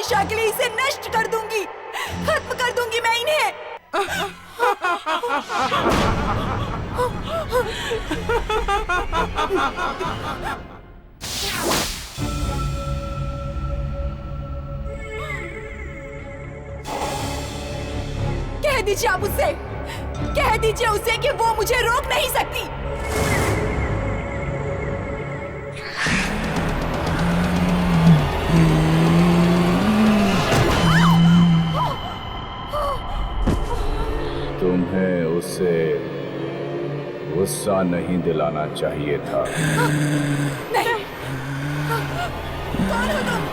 हमेशा के लिए इसे नष्ट कर दूंगी, खत्म कर दूंगी मैं इन्हें। कह दीजिए आप उससे, कह दीजिए उसे कि वो मुझे रोक नहीं सकती। तुम्हें उसे गुस्सा नहीं दिलाना चाहिए था। नहीं, कौन हो तुम?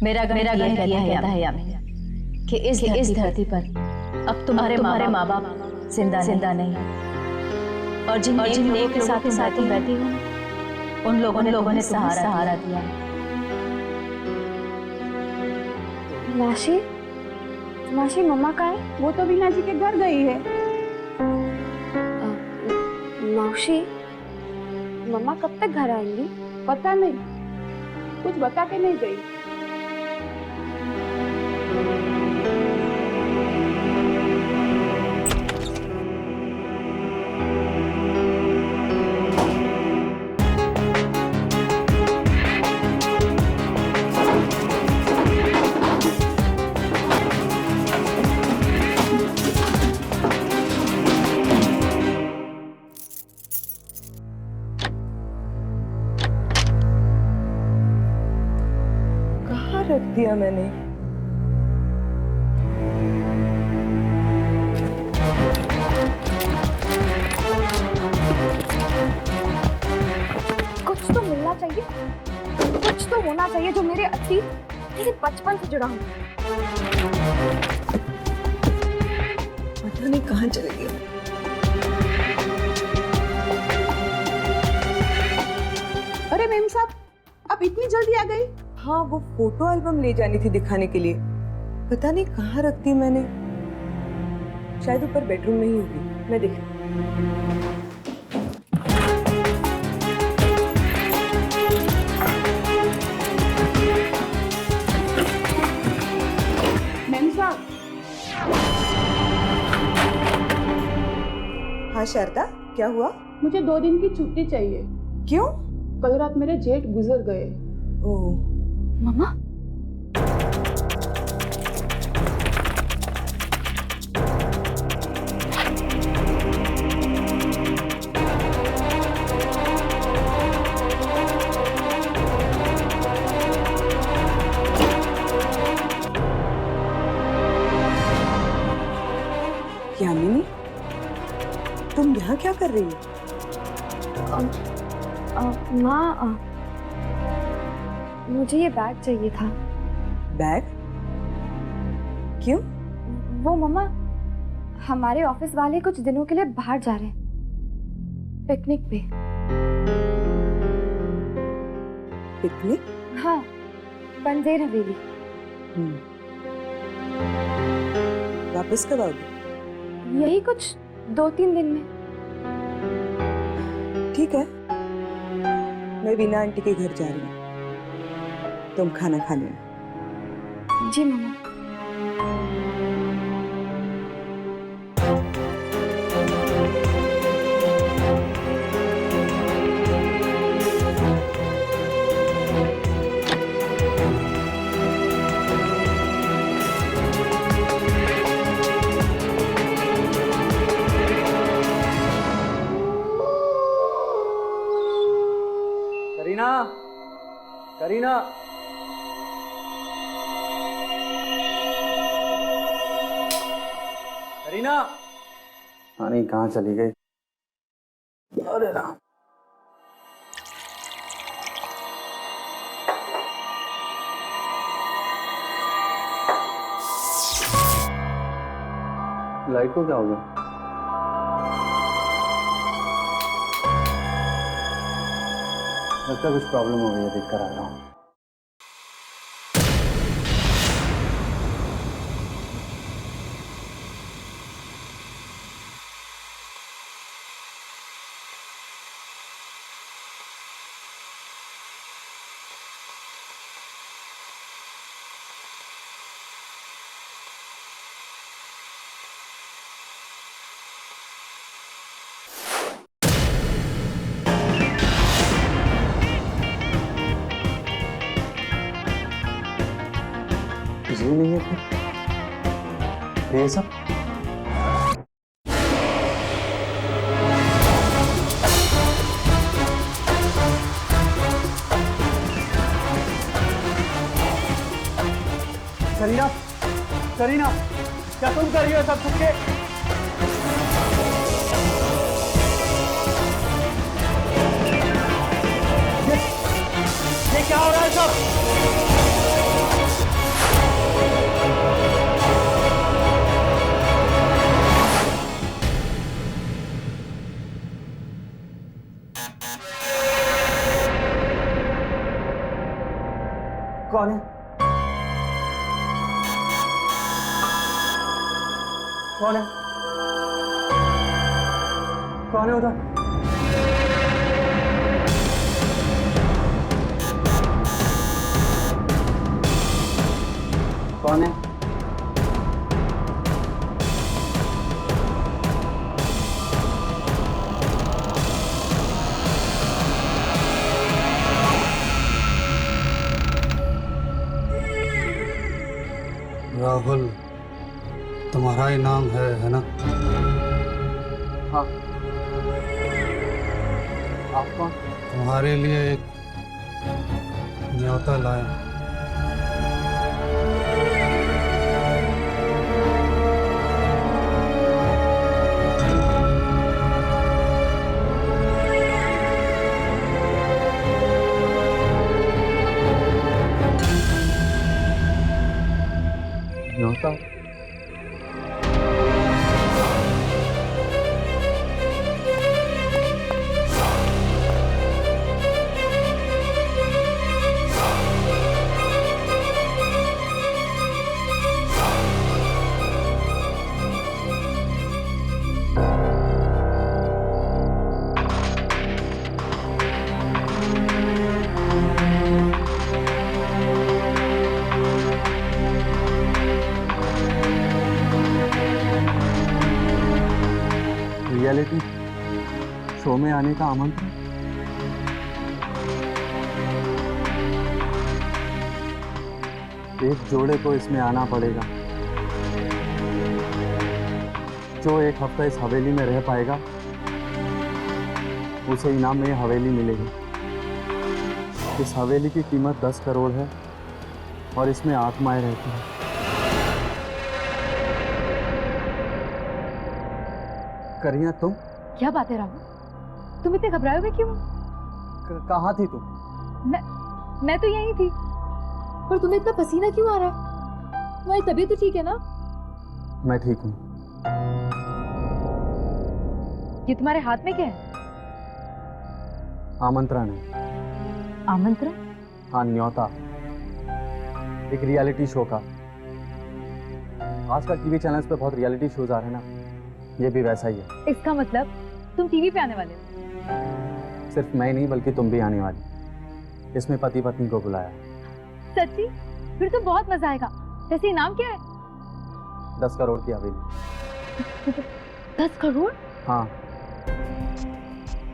मेरा गम कहता है यामिनी कि इस धरती पर अब तुम्हारे माँ बाप जिंदा नहीं, और जिन नेक के साथ रहती हूँ उन लोगों ने सहारा दिया। मासी, मासी मम्मा कहाँ है? वो तो वीना जी के घर गई है। मौसी, मम्मा कब तक घर आएंगी? पता नहीं, कुछ बता के नहीं गई। रख दिया मैंने। कुछ तो मिलना चाहिए, कुछ तो होना चाहिए जो मेरे अतीत, मेरे बचपन से जुड़ा हो। पता नहीं कहाँ चले गए। अरे मेम साहब, आप इतनी जल्दी आ गई? हाँ, वो फोटो एल्बम ले जानी थी दिखाने के लिए। पता नहीं कहाँ रख दी मैंने। शायद ऊपर बेडरूम में ही होगी, मैं देख। मेम साहब। हाँ शारदा, क्या हुआ? मुझे 2 दिन की छुट्टी चाहिए। क्यों? कल रात मेरे जेठ गुजर गए। ओह। मम्मा, यामिनी, तुम यहाँ क्या कर रही हो? माँ, मुझे ये बैग चाहिए था। बैग? क्यों? वो मम्मा, हमारे ऑफिस वाले कुछ दिनों के लिए बाहर जा रहे हैं, पिकनिक पे। पिकनिक? हाँ, बंदेर हवेली। वापस कब आओगे? यही कुछ 2-3 दिन में। ठीक है, मैं वीना आंटी के घर जा रही हूँ, तुम खाना खा लेना। जी मम्मा। करीना, करीना, करीना। हाँ नहीं, कहाँ चली गई? अरे राम। लाइट को क्या हो गया? लगता कुछ प्रॉब्लम हो गई है, देख कर आ रहा हूँ। ये नहीं है फिर ये सब? करीना, करीना, क्या तुम कर रही हो सब छुपके? ये क्या हो रहा है सब? कौन है? कौन है? कौन है उधर? कौन है? राहुल, तुम्हारा ही नाम है ना? हाँ। आप कौन? तुम्हारे लिए एक न्योता लाए। न्योता? रियलिटी शो में आने का आमंत्रण? एक जोड़े को इसमें आना पड़ेगा। जो एक हफ्ता इस हवेली में रह पाएगा उसे इनाम में यह हवेली मिलेगी। इस हवेली की कीमत 10 करोड़ है और इसमें आत्माएं रहती हैं। करिया तुम? क्या बात है राहुल, तुम इतने घबराए हुए क्यों? कहाँ थी तुम? मैं तो यहीं थी। पर तुम्हें इतना पसीना क्यों आ रहा? तुम्हारी तबीयत तो ठीक है ना? मैं ठीक हूँ। ये तुम्हारे हाथ में क्या है? आमंत्रण है। आमंत्रण? हाँ, न्योता। एक रियलिटी शो का। आजकल टीवी चैनल्स पे बहुत रियलिटी शोज आ रहे हैं ना, ये भी वैसा ही है। इसका मतलब तुम टीवी पे आने वाले हो? सिर्फ मैं नहीं बल्कि तुम भी आने वाली। इसमें पति पत्नी को बुलाया। सच्ची? फिर तो बहुत मजा आएगा। वैसे इनाम क्या है? 10 करोड़ की हवेली। 10 करोड़? हाँ,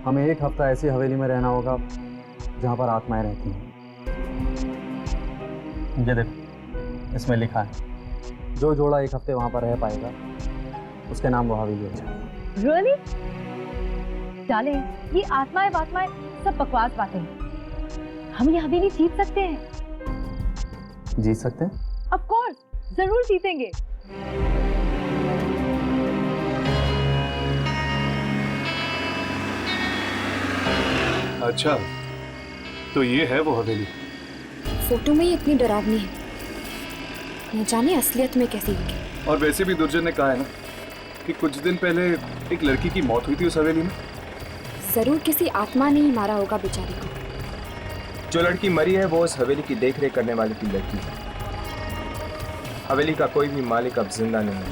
हमें 1 हफ्ता ऐसी हवेली में रहना होगा जहाँ पर आत्माएं रहती हैं। ये देखो, इसमें लिखा है जो जोड़ा 1 हफ्ते वहाँ पर रह पाएगा उसके नाम वो हवेली हो जाएगी। Really? डालें, ये आत्माएं वात्माएं सब बकवास बातें हैं। हम ये हवेली जीत सकते हैं। जीत सकते हैं? Of course, जरूर जीतेंगे। अच्छा, तो ये है वो हवेली। फोटो में ही इतनी डरावनी है, न जाने असलियत में कैसी होगी। और वैसे भी दुर्जन ने कहा है ना कि कुछ दिन पहले एक लड़की की मौत हुई थी उस हवेली में। जरूर किसी आत्मा ने ही मारा होगा बेचारी को। जो लड़की मरी है वो उस हवेली की देखरेख करने वाली की लड़की है। हवेली का कोई भी मालिक अब जिंदा नहीं है,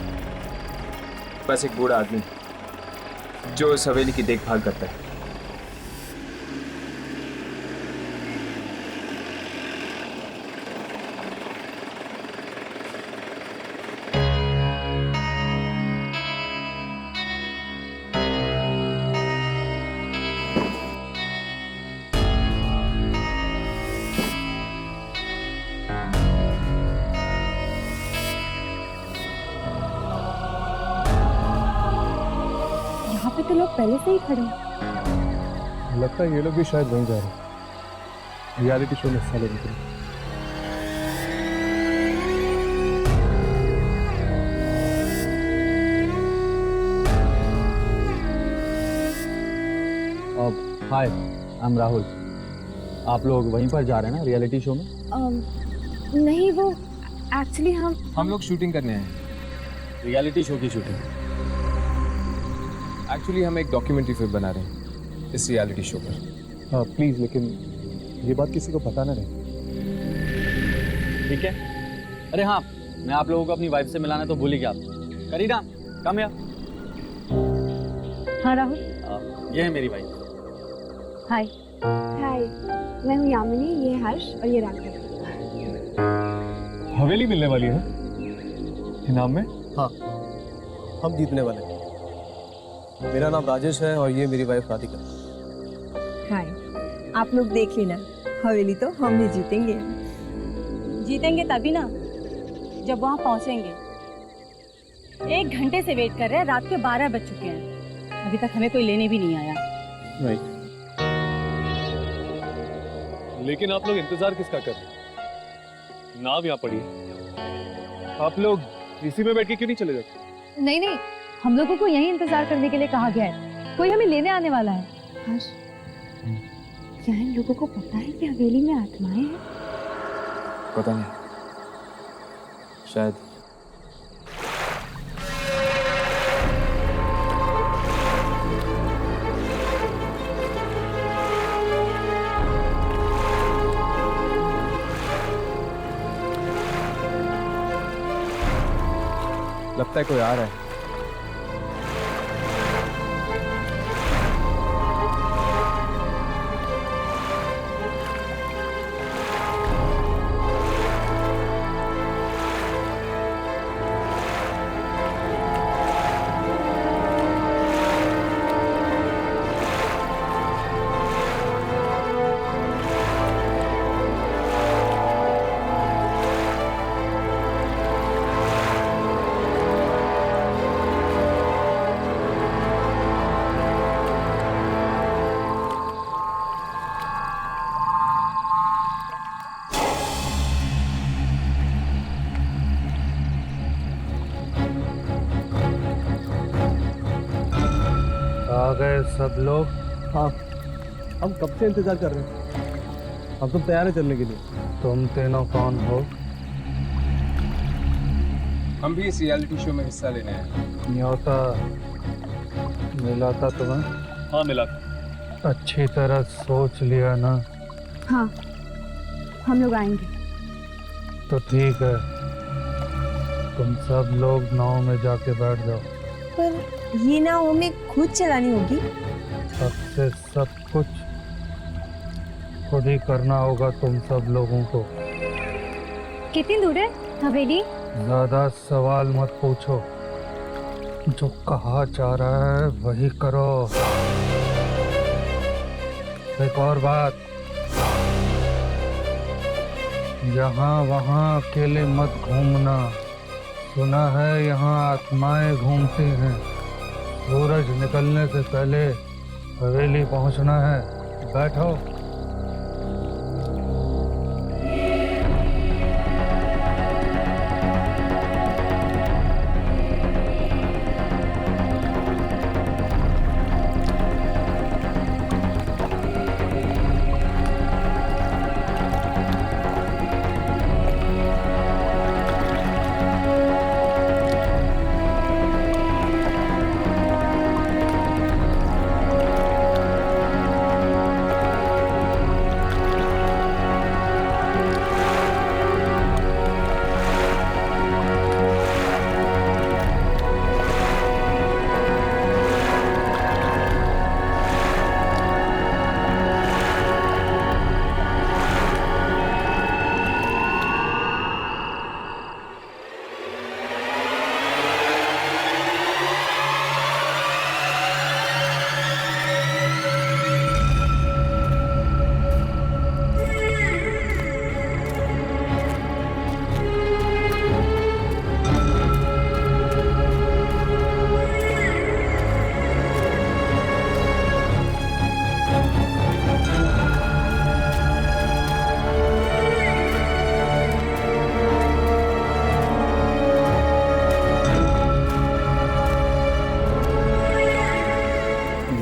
बस एक बूढ़ा आदमी जो उस हवेली की देखभाल करता है। यहाँ पे तो लोग पहले से ही खड़े हैं। लगता है ये लोग भी शायद वहीं जा रहे हैं, रियलिटी शो में हिस्सा लेने के लिए। अब हाय, आई एम राहुल। आप लोग वहीं पर जा रहे हैं ना रियलिटी शो में? नहीं, वो एक्चुअली हम लोग शूटिंग करने आए हैं। रियलिटी शो की शूटिंग। एक्चुअली हम एक डॉक्यूमेंट्री फिल्म बना रहे हैं इस रियलिटी शो पर। हाँ प्लीज़, लेकिन ये बात किसी को पता ना रहे। ठीक है। अरे हाँ, मैं आप लोगों को अपनी वाइफ से मिलाना तो भूल ही गया। करीना, कम या। हाँ राहुल। ये है मेरी वाइफ। हाय। हाय, मैं हूँ यामिनी, ये हर्ष और ये राघव। हवेली मिलने वाली है इनाम में। हाँ, हम जीतने वाले हैं। मेरा नाम राजेश है और ये मेरी वाइफ राधिका। हाय, आप लोग देख लेना, हवेली तो हम ही जीतेंगे। जीतेंगे तभी ना जब वहाँ पहुँचेंगे। 1 घंटे से वेट कर रहे हैं, रात के 12 बज चुके हैं, अभी तक हमें कोई लेने भी नहीं आया। राइट। लेकिन आप लोग इंतजार किसका कर रहे हैं? नाव यहाँ पड़ी है, आप लोग इसी में बैठ के क्यों नहीं चले जाते? नहीं नहीं, हम लोगों को यहीं इंतजार करने के लिए कहा गया है। कोई हमें लेने आने वाला है। हर्ष, क्या इन लोगों को पता है कि हवेली में आत्माएं हैं? पता नहीं, शायद। लगता है कोई आ रहा है। आ गए सब लोग। हाँ, हम कब से इंतजार कर रहे हैं। हम तो तैयार हैं चलने के लिए। तुम तीनों कौन हो? हम भी इस रियलिटी शो में हिस्सा लेने आए। न्योता मिला था तुम्हें? हाँ मिला। अच्छी तरह सोच लिया ना? हाँ, हम लोग आएंगे। तो ठीक है, तुम सब लोग नाव में जाके बैठ जाओ। पर ये नाव हमें खुद चलानी होगी। अब से सब कुछ खुद ही करना होगा तुम सब लोगों को। कितनी दूर है हवेली? ज्यादा सवाल मत पूछो, जो कहा जा रहा है वही करो। एक और बात, यहाँ वहाँ अकेले मत घूमना। सुना है यहाँ आत्माएं घूमती हैं। सूरज निकलने से पहले हवेली पहुँचना है। बैठो।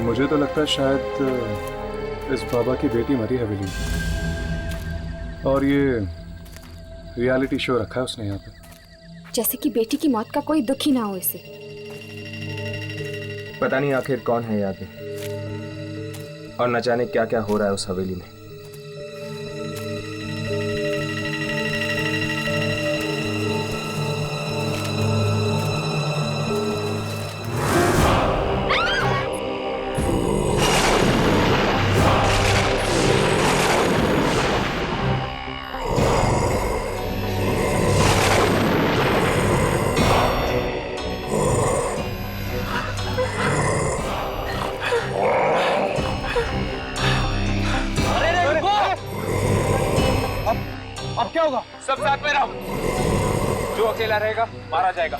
मुझे तो लगता है शायद इस बाबा की बेटी मरी हवेली में, और ये रियलिटी शो रखा है उसने यहाँ पे। जैसे कि बेटी की मौत का कोई दुख ही ना हो इसे। पता नहीं आखिर कौन है यहाँ पे, और न जाने क्या क्या हो रहा है उस हवेली में। क्या होगा? सब साथ में रहो, जो अकेला रहेगा मारा जाएगा।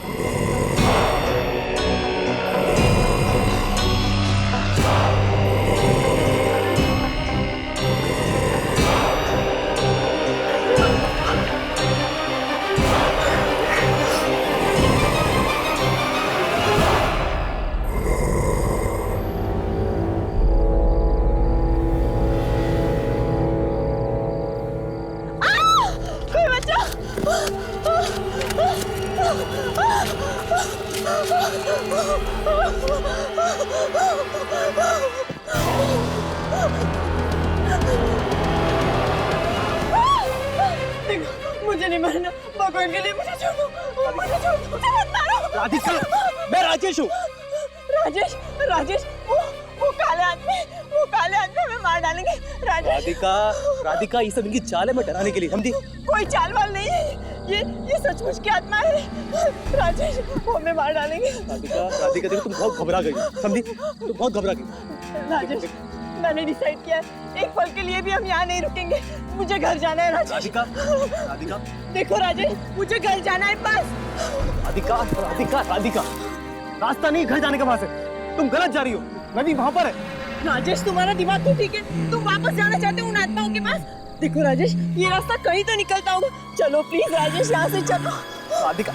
मुझे नहीं मारना, भगवान के लिए मुझे छोड़ दो, मुझे छोड़ दो, मुझे मत मारो। राधिका, मैं राजेश हूँ। राजेश, राजेश, वो काले आदमी हमें मार डालेंगे। राधिका, राधिका, ये सब इनकी चाल है, मैं डराने के लिए, समझी? कोई चाल वाल नहीं है, ये सचमुच की आत्मा है। राजेश, वो हमें मार डालेंगे। राधिका, राधिका, देखो तुम बहुत घबरा गई, समझी? तुम बहुत घबरा गई। राजेश, मैंने डिसाइड किया है, एक पल के लिए भी हम यहाँ नहीं रुकेंगे। मुझे घर जाना है राजेश। राधिका, राधिका, देखो राजेश, मुझे घर जाना है बस। राधिका, राधिका, राधिका, रास्ता नहीं घर जाने का वहां से, तुम गलत जा रही हो, नदी वहां पर है। राजेश, तुम्हारा दिमाग तो ठीक है, तुम वापस जाना चाहते हो उन आत्माओं के पास। देखो राजेश, ये रास्ता कहीं तो निकलता होगा, चलो प्लीज राजेश, यहाँ से चलो। राधिका,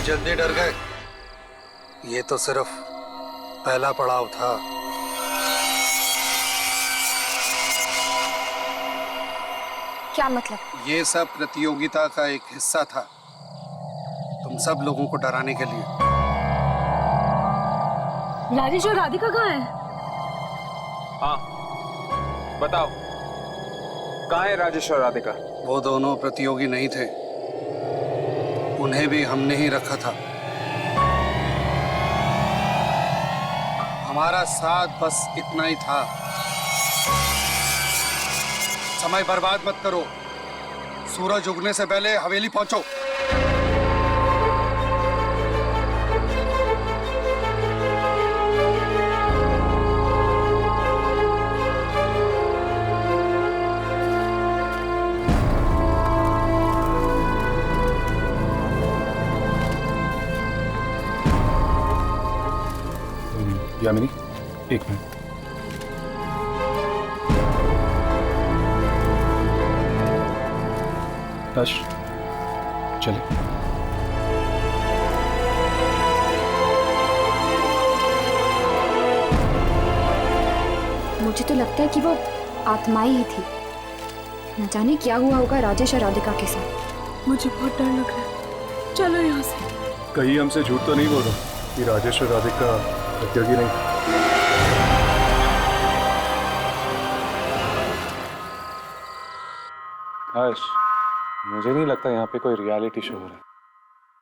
जल्दी डर गए? ये तो सिर्फ पहला पड़ाव था। क्या मतलब? ये सब प्रतियोगिता का एक हिस्सा था, तुम सब लोगों को डराने के लिए। राजेश और राधिका कहाँ है? हाँ बताओ, कहाँ है राजेश और राधिका? वो दोनों प्रतियोगी नहीं थे, उन्हें भी हमने ही रखा था। हमारा साथ बस इतना ही था। समय बर्बाद मत करो, सूरज उगने से पहले हवेली पहुंचो। यामिनी, एक मिनट। हर्ष, चले। मुझे तो लगता है कि वो आत्माएं ही थी। न जाने क्या हुआ होगा राजेश और राधिका के साथ। मुझे बहुत डर लग रहा है, चलो यहाँ से। कहीं हमसे झूठ तो नहीं बोल रहा कि राजेश और राधिका प्रतियोगी नहीं? हर्ष, मुझे नहीं लगता यहाँ पे कोई रियलिटी शो हो रहा है।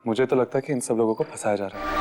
मुझे तो लगता है कि इन सब लोगों को फंसाया जा रहा है।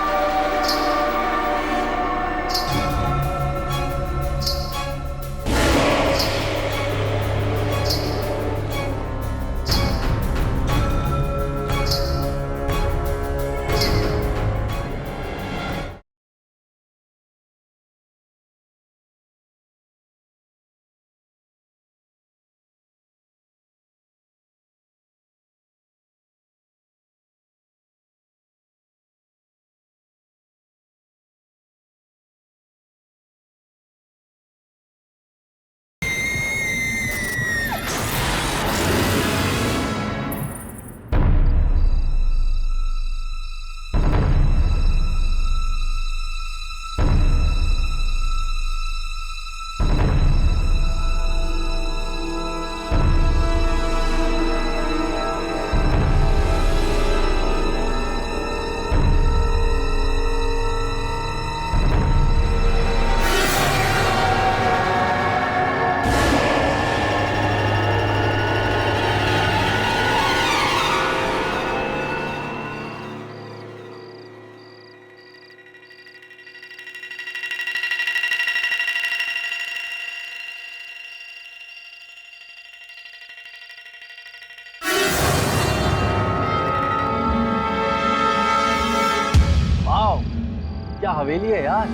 क्या हवेली है यार।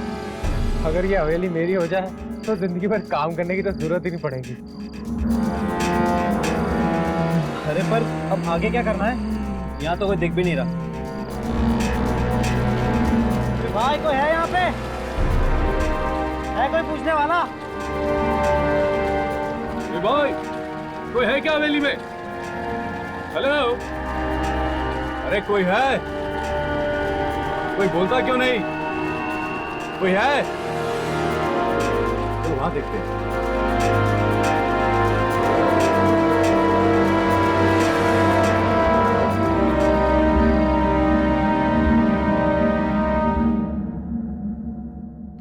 अगर ये हवेली मेरी हो जाए तो जिंदगी भर काम करने की तो जरूरत ही नहीं पड़ेगी। अरे पर अब आगे क्या करना है? यहाँ तो कोई दिख भी नहीं रहा। भाई कोई है यहाँ पे? है कोई पूछने वाला? भाई कोई है क्या हवेली में? हेलो, अरे कोई है? कोई बोलता क्यों नहीं? कोई है? तो वहां देखते हैं।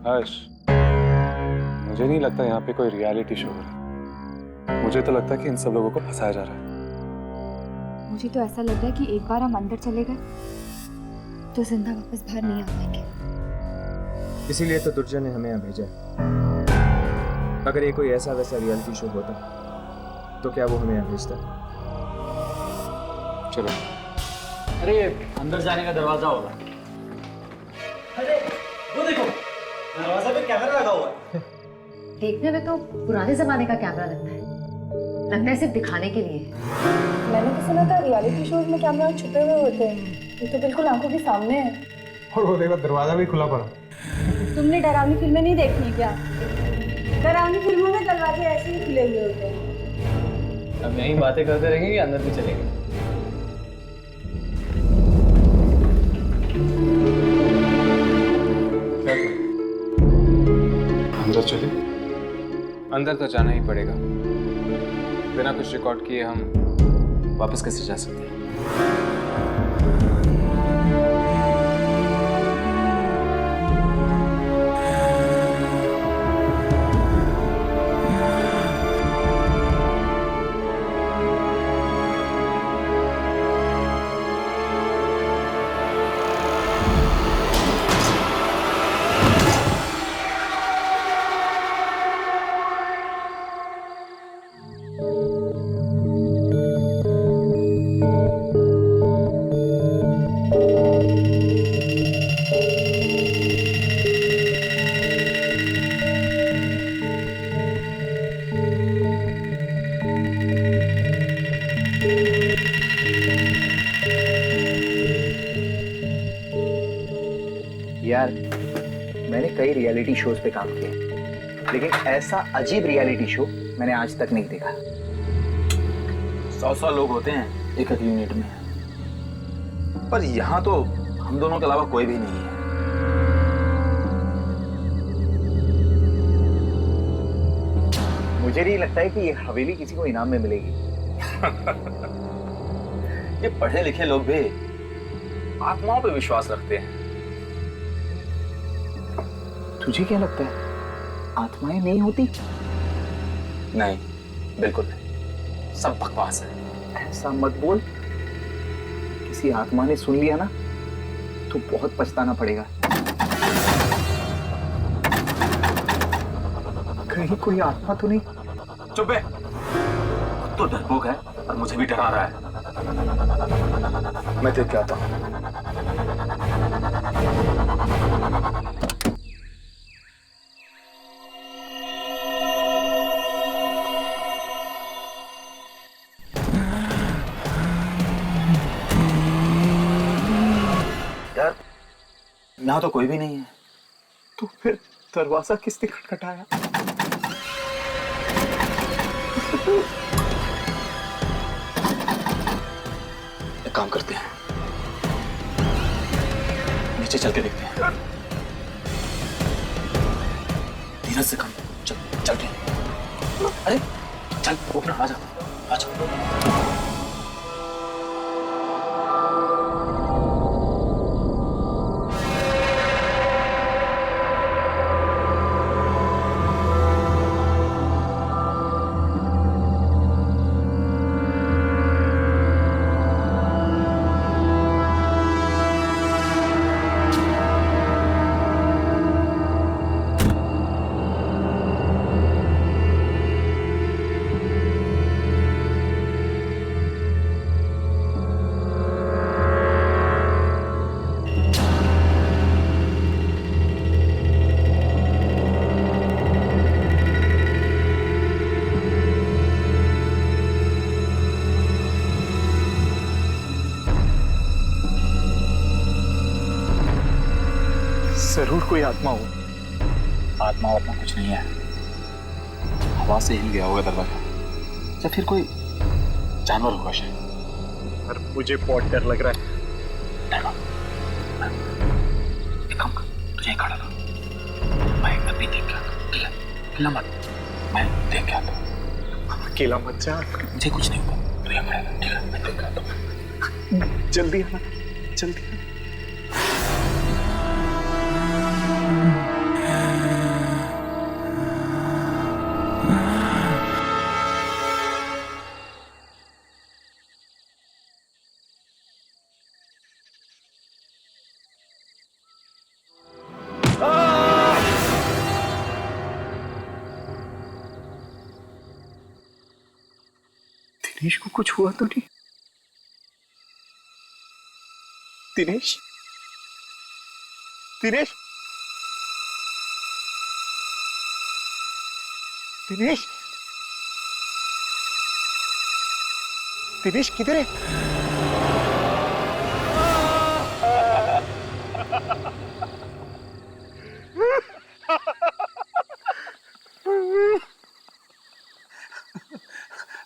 हर्ष, मुझे नहीं लगता यहाँ पे कोई रियलिटी शो हो रहा है। मुझे तो लगता है कि इन सब लोगों को फंसाया जा रहा है। मुझे तो ऐसा लग रहा है कि एक बार हम अंदर चले गए तो जिंदा वापस बाहर नहीं आ पाएंगे। इसीलिए तो दुर्जन ने हमें यहाँ भेजा है। अगर ये कोई ऐसा वैसा रियलिटी शो होता तो क्या वो हमें यहाँ भेजता? चलो। अरे अंदर जाने का दरवाजा होगा। अरे वो देखो, दरवाजा पे कैमरा लगा हुआ है। देखने में तो पुराने जमाने का कैमरा लगता है। लगता है सिर्फ दिखाने के लिए। मैंने तो सुना था रियलिटी शोज में कैमरा छुपे हुए होते हैं। ये तो बिल्कुल आंखों के सामने है। और वो देखो दरवाजा भी खुला पड़ा। तुमने डरावनी फिल्में नहीं देखी क्या? डरावनी फिल्मों में दरवाजे ऐसे ही खुले हुए होते हैं। अब यहीं बातें करते रहेंगे या अंदर भी चलेंगे? अंदर चले? अंदर तो जाना ही पड़ेगा। बिना कुछ रिकॉर्ड किए हम वापस कैसे जा सकते हैं? यार, मैंने कई रियलिटी शोज पे काम किया, लेकिन ऐसा अजीब रियलिटी शो मैंने आज तक नहीं देखा। 100 लोग होते हैं एक यूनिट में, पर यहाँ तो हम दोनों के अलावा कोई भी नहीं है। मुझे नहीं लगता है कि ये हवेली किसी को इनाम में मिलेगी। ये पढ़े लिखे लोग भी आत्माओं पे विश्वास रखते हैं। तुझे क्या लगता है आत्माएं नहीं होती? नहीं, बिल्कुल नहीं, सब बकवास है। ऐसा मत बोल, किसी आत्मा ने सुन लिया ना तो बहुत पछताना पड़ेगा। कहीं कोई आत्मा तो नहीं? चुप है, तो डरपोक है और मुझे भी डरा रहा है। मैं देख के आता हूं। यार, यहाँ तो कोई भी नहीं है, तो फिर दरवाजा किसने खटखटाया? एक काम करते हैं, नीचे चल के देखते हैं। धीरज से काम, चल के। अरे चल, ऊपर आ जा, आ जा। जरूर कोई आत्मा हो। आत्मा कुछ नहीं है, हवा से हिल गया होगा दरवाजा, या फिर कोई जानवर होगा शायद। पर मुझे बहुत डर लग रहा है। एक काम कर, तुझे खड़ा रहा, मैं अभी देख के आता हूं। अकेला मत, मैं देख के आता हूं। अकेला मत जा, मुझे कुछ नहीं होगा, तू यहाँ खड़ा रहा, ठीक है? मैं देख के आता हूं। जल्दी आना, जल्दी आना। दिनेश को कुछ हुआ तो नहीं? दिनेश, दिनेश, दिनेश, दिनेश किधर है?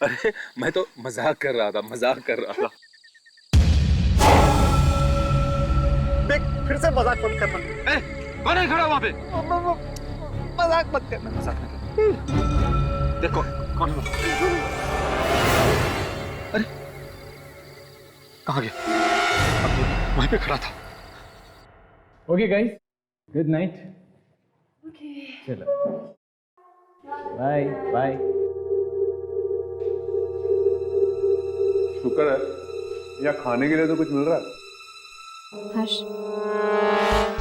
अरे मैं तो मजाक कर रहा था, मजाक कर रहा था। देख, फिर से मजाक मत करना। कौन है खड़ा वहां पे? मजाक मत करना, मजाक मत करना। देखो कौन है वो? अरे कहाँ गया? अब वहीं पे खड़ा था। Okay guys, good night. चलो बाय बाय। शुक्र है या खाने के लिए तो कुछ मिल रहा है। हर्ष,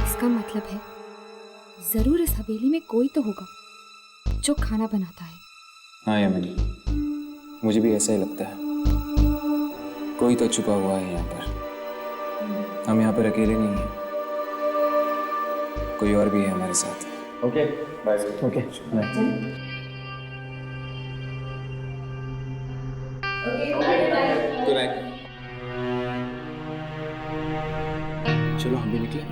इसका मतलब है जरूर इस हवेली में कोई तो होगा जो खाना बनाता है। हाँ यामिनी, मुझे भी ऐसा ही लगता है। कोई तो छुपा हुआ है यहाँ पर। हम यहाँ पर अकेले नहीं हैं, कोई और भी है हमारे साथ। Okay bye. Okay bye. Good night. चलो हम भी निकले।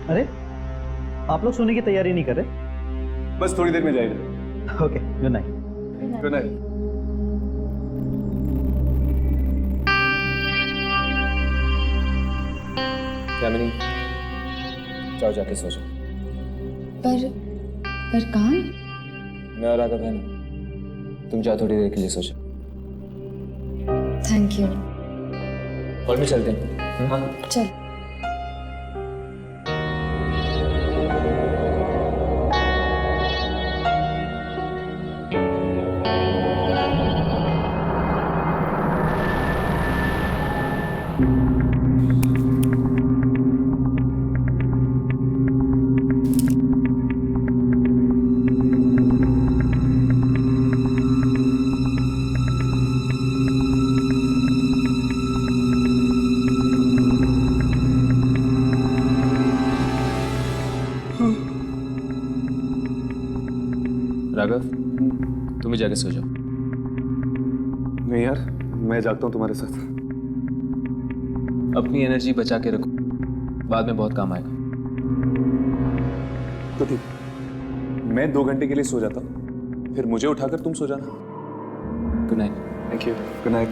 अरे आप लोग सोने की तैयारी नहीं कर रहे? बस थोड़ी देर में जाएगा। Okay good night. Good night. Yamini, जाओ जाके सो जाओ। पर काम? मैं और राघव है ना, तुम जाओ थोड़ी देर के लिए सो जाओ। Thank you. और भी चलते हैं। हाँ चल। राघव, तुम ही जाके सो जाओ। नहीं यार, मैं जागता हूँ तुम्हारे साथ। अपनी एनर्जी बचा के रखो, बाद में बहुत काम आएगा। तो ठीक, मैं 2 घंटे के लिए सो जाता हूँ, फिर मुझे उठाकर तुम सो जाना। Good night. Thank you. Good night.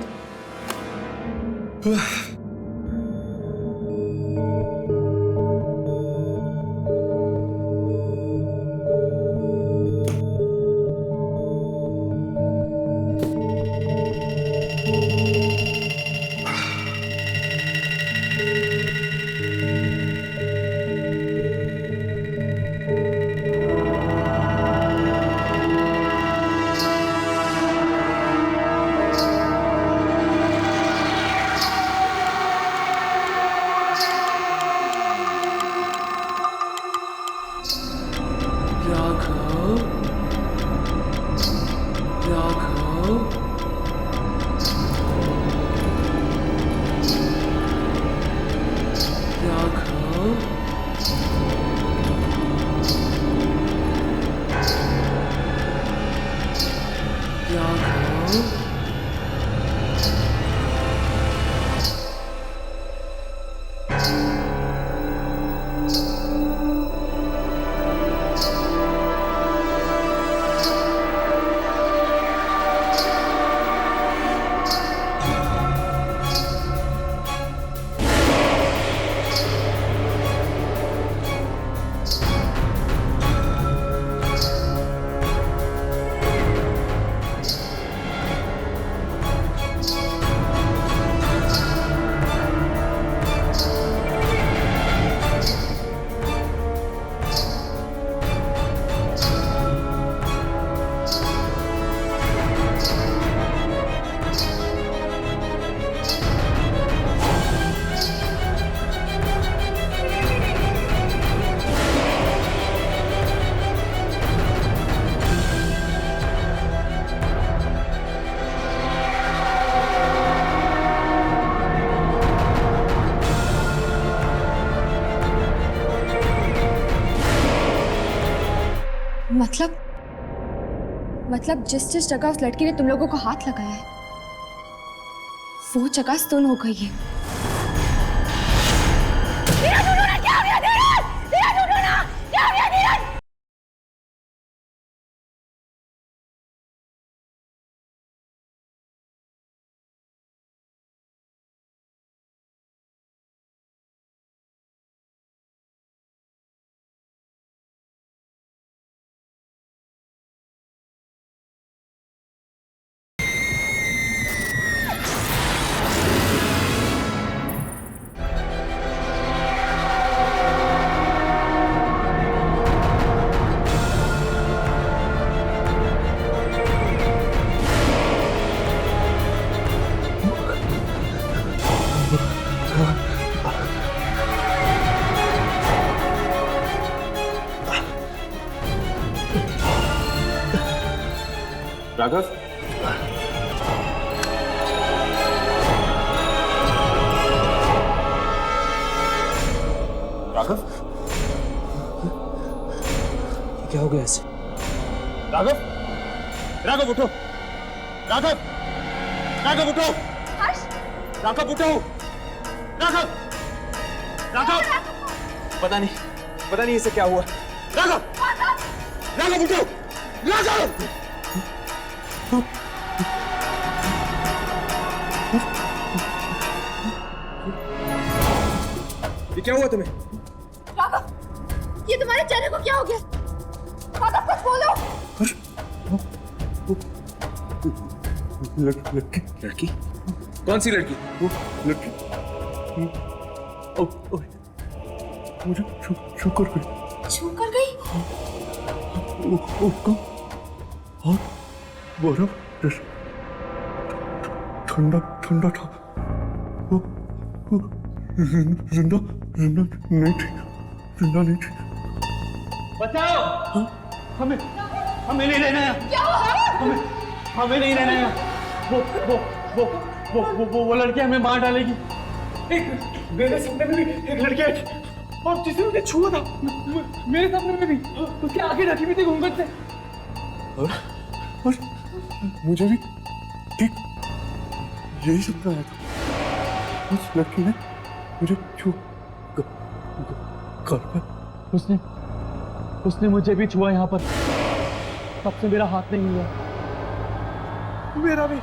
मतलब जिस जगह उस लड़की ने तुम लोगों को हाथ लगाया है वो जगह सुन हो गई है। राघव, राघव, क्या हो गया ऐसे? राघव, राघव उठो, राघव, राघव उठो, राघव उठो, राघव, राघव, पता नहीं इसे क्या हुआ। राघव, राघव उठो, राघव। ये क्या हुआ तुम्हें? ये तुम्हारे चेहरे को क्या हो गया? राघव कुछ बोलो। लड़की? कौन सी लड़की? वो लड़की मुझे छू कर गई। छू कर गई? उसका हाथ बर्फ जैसा ठंडा ठंडा था। वो जिंदा नहीं थी। बचाओ! हमें नहीं रहना है। क्या हुआ? हमें नहीं रहना है। वो लड़की हमें मार डालेगी। मेरे सपने में भी एक लड़की आई थी और जिसे मुझे छुआ था, मेरे सपने में भी उसके आगे ढकी हुई थी घूंघट से। और मुझे भी ठीक यही सपना आया था। उस लड़की ने मुझे छू कर उसने मुझे भी छुआ यहाँ पर। तब से मेरा हाथ नहीं हुआ। मेरा भी।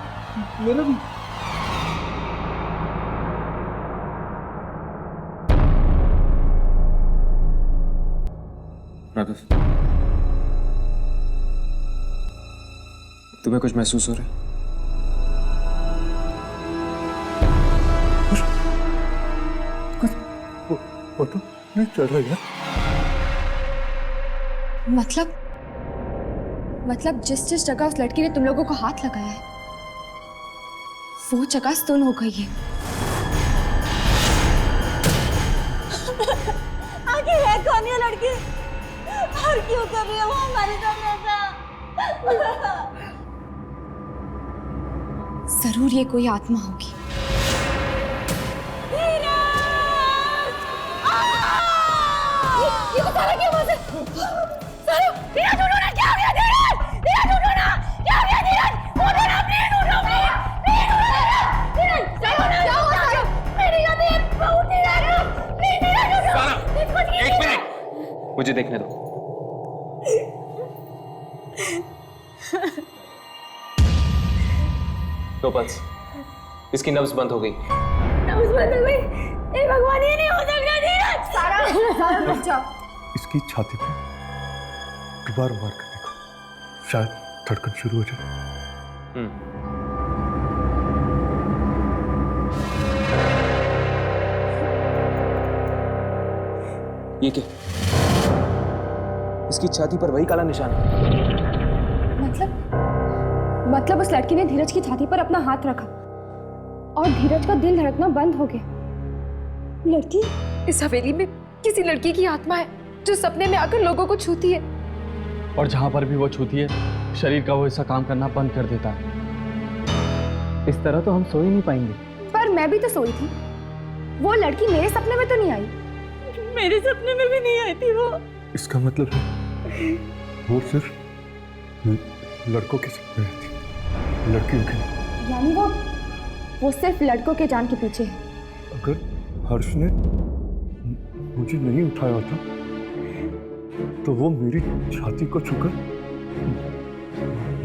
राघव, तुम्हें कुछ महसूस हो रहा है? पता नहीं चल रहा है। मतलब जिस जगह उस लड़की ने तुम लोगों को हाथ लगाया है वो जगह सुन हो गई है। आगे है कौन ये लड़की और क्यों कर रही है वो हमारे साथ ऐसा? जरूर ये कोई आत्मा होगी। ये सारा क्या हुआ? सारा धीरज ढूंढो ना, क्या हो गया? धीरज ढूंढो ना, क्या हो गया? धीरज ढूंढो ना, प्लीज ढूंढो, प्लीज धीरज क्या हुआ? सारा मेरी यादें बहुत धीरज, प्लीज धीरज ढूंढो। सारा, एक मिनट, मुझे देखने दो। तो बस इसकी नब्ज बंद हो गई। नब्ज बंद हो गई? ए भगवान, ये नहीं हो सकता। धीरज, सारा रुक जाओ। इसकी छाती पे दोबारा मार कर देखो, शायद धड़कन शुरू हो जाए। ये क्या? इसकी छाती पर वही काला निशान है। मतलब उस लड़की ने धीरज की छाती पर अपना हाथ रखा और धीरज का दिल धड़कना बंद हो गया। लड़की? इस हवेली में किसी लड़की की आत्मा है जो सपने में आकर लोगों को छूती है। और जहां पर भी वो छूती है, शरीर का वो ऐसा काम करना बंद कर देता है। इस तरह तो हम सो ही नहीं पाएंगे। पर मैं भी तो सोई थी। वो लड़की मेरे सपने में तो नहीं आई। मेरे सपने में भी नहीं आई थी वो। इसका मतलब है वो सिर्फ लड़कों के सपने में थी, लड़कियों के नहीं। यानी वो सिर्फ लड़कों के जान के पीछे है। अगर हर्ष ने मुझे नहीं उठाया होता तो वो मेरी छाती को छूकर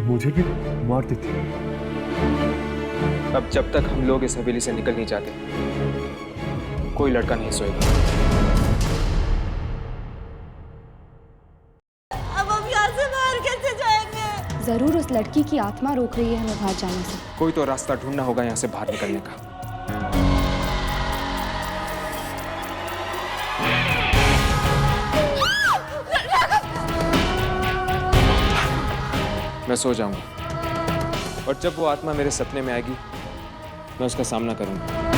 मुझे भी मार देती। अब जब तक हम लोग इस हवेली से निकल नहीं जाते, कोई लड़का नहीं सोएगा। अब हम यहाँ से बाहर कैसे जाएंगे? जरूर उस लड़की की आत्मा रोक रही है हमें बाहर जाने से। कोई तो रास्ता ढूंढना होगा यहाँ से बाहर निकलने का। मैं सो जाऊंगा और जब वो आत्मा मेरे सपने में आएगी मैं उसका सामना करूंगा।